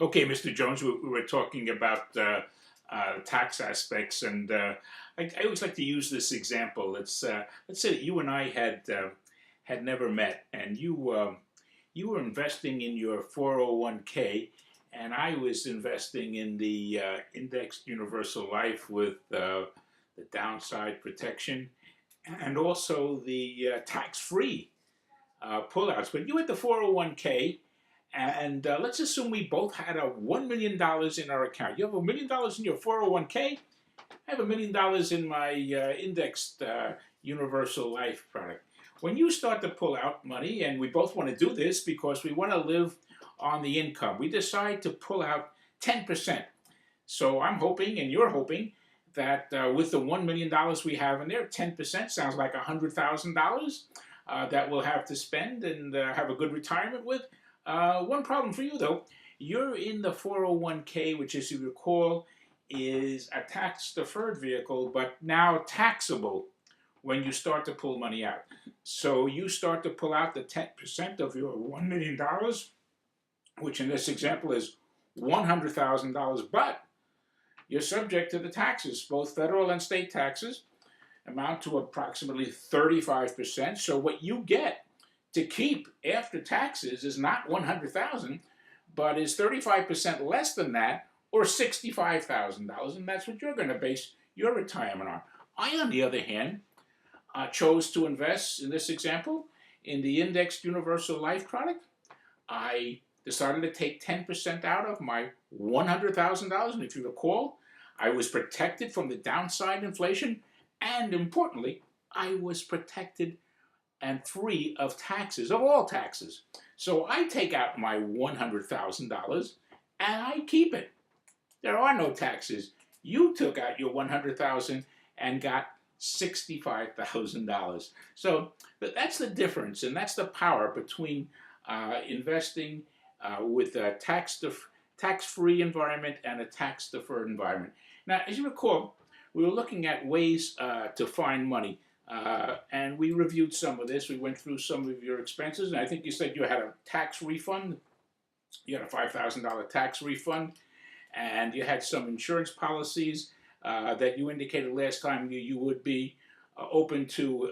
Okay, Mr. Jones, we were talking about tax aspects, and I always like to use this example. Let's say that you and I had never met, and you were investing in your 401k, and I was investing in the indexed universal life with the downside protection and also the tax-free pullouts. But you had the 401k, and let's assume we both had a $1 million in our account. You have $1 million in your 401k. I have $1 million in my indexed universal life product. When you start to pull out money, and we both want to do this because we want to live on the income, we decide to pull out 10%. So I'm hoping, and you're hoping, that with the $1 million we have in there, 10% sounds like $100,000 that we'll have to spend and have a good retirement with. One problem for you, though, you're in the 401k, which, as you recall, is a tax-deferred vehicle, but now taxable when you start to pull money out. So you start to pull out the 10% of your $1 million, which in this example is $100,000, but you're subject to the taxes. Both federal and state taxes amount to approximately 35%. So what you get to keep after taxes is not $100,000, but is 35% less than that, or $65,000, and that's what you're going to base your retirement on. I, on the other hand, chose to invest, in this example, in the indexed universal life product. I decided to take 10% out of my $100,000, and if you recall, I was protected from the downside inflation, and importantly, I was protected and free of taxes, of all taxes. So I take out my $100,000 and I keep it. There are no taxes. You took out your $100,000 and got $65,000. So that's the difference, and that's the power between investing with a tax-free environment and a tax-deferred environment. Now, as you recall, we were looking at ways to find money, and we reviewed some of this. We went through some of your expenses, and I think you said you had a tax refund. You had a $5,000 tax refund, and you had some insurance policies that you indicated last time you would be open to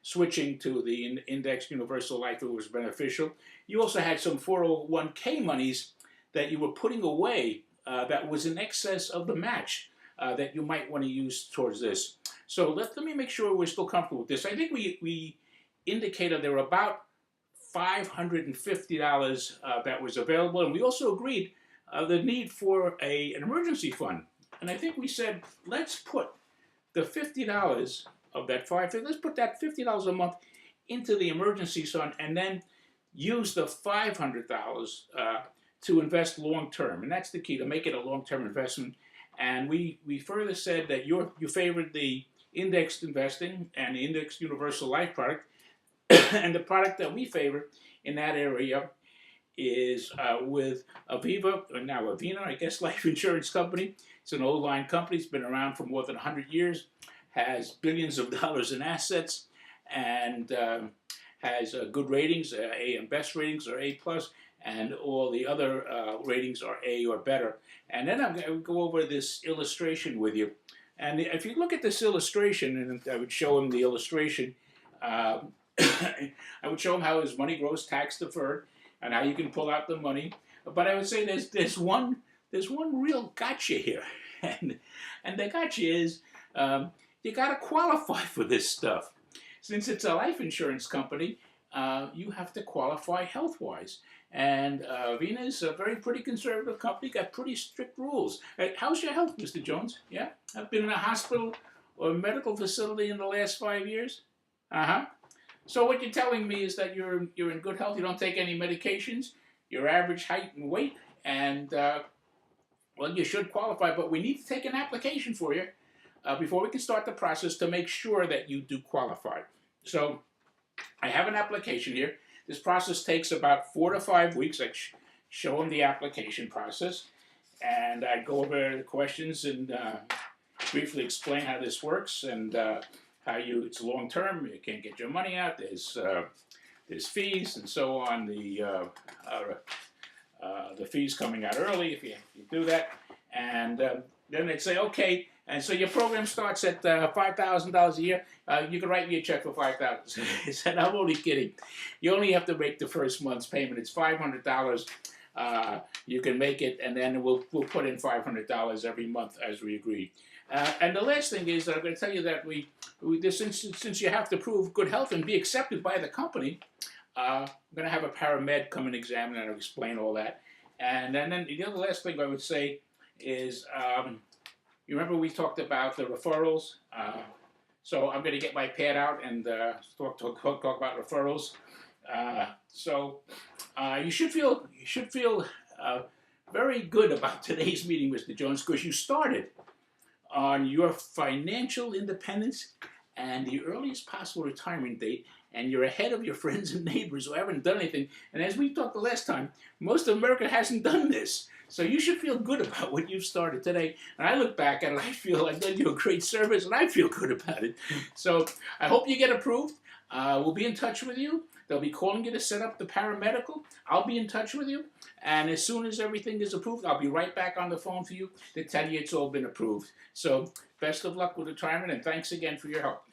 switching to the indexed universal life if it was beneficial. You also had some 401k monies that you were putting away that was in excess of the match that you might want to use towards this. So let me make sure we're still comfortable with this. I think we indicated there were about $550 that was available, and we also agreed the need for an emergency fund. And I think we said, let's put the $50 of that let's put that $50 a month into the emergency fund, and then use the $500 to invest long term. And that's the key, to make it a long term investment. And we further said that you favored the indexed investing and the indexed universal life product. And the product that we favor in that area is with Aviva, or now Avina, I guess, life insurance company. It's an old line company. It's been around for more than 100 years, has billions of dollars in assets, and has good ratings, A and best ratings are A+, and all the other ratings are A or better. And then I'm going to go over this illustration with you. And if you look at this illustration, and I would show him the illustration, I would show him how his money grows tax deferred and how you can pull out the money. But I would say there's one real gotcha here, and the gotcha is you got to qualify for this stuff. Since it's a life insurance company, you have to qualify health-wise. And Avina's a pretty conservative company, got pretty strict rules. How's your health, Mr. Jones? Yeah? I've been in a hospital or a medical facility in the last 5 years? Uh-huh. So what you're telling me is that you're in good health, you don't take any medications, your average height and weight, and, well, you should qualify, but we need to take an application for you before we can start the process to make sure that you do qualify. So I have an application here. This process takes about 4 to 5 weeks. I show them the application process, and I go over the questions and briefly explain how this works and how it's long term. You can't get your money out. There's fees and so on. The the fees coming out early if you do that. And then they'd say, okay, and so your program starts at $5,000 a year. You can write me a check for $5,000. I said, I'm only kidding. You only have to make the first month's payment. It's $500. You can make it, and then we'll put in $500 every month as we agreed. And the last thing is, I'm going to tell you that since you have to prove good health and be accepted by the company, I'm going to have a paramed come and examine and explain all that. And then the other last thing I would say is, you remember we talked about the referrals? So I'm going to get my pad out and talk about referrals. You should feel very good about today's meeting, Mr. Jones, because you started on your financial independence and the earliest possible retirement date, and you're ahead of your friends and neighbors who haven't done anything. And as we talked the last time, most of America hasn't done this. So you should feel good about what you've started today. And I look back at it, I feel I've done you a great service, and I feel good about it. So I hope you get approved. We'll be in touch with you. They'll be calling you to set up the paramedical. I'll be in touch with you. And as soon as everything is approved, I'll be right back on the phone for you to tell you it's all been approved. So best of luck with retirement, and thanks again for your help.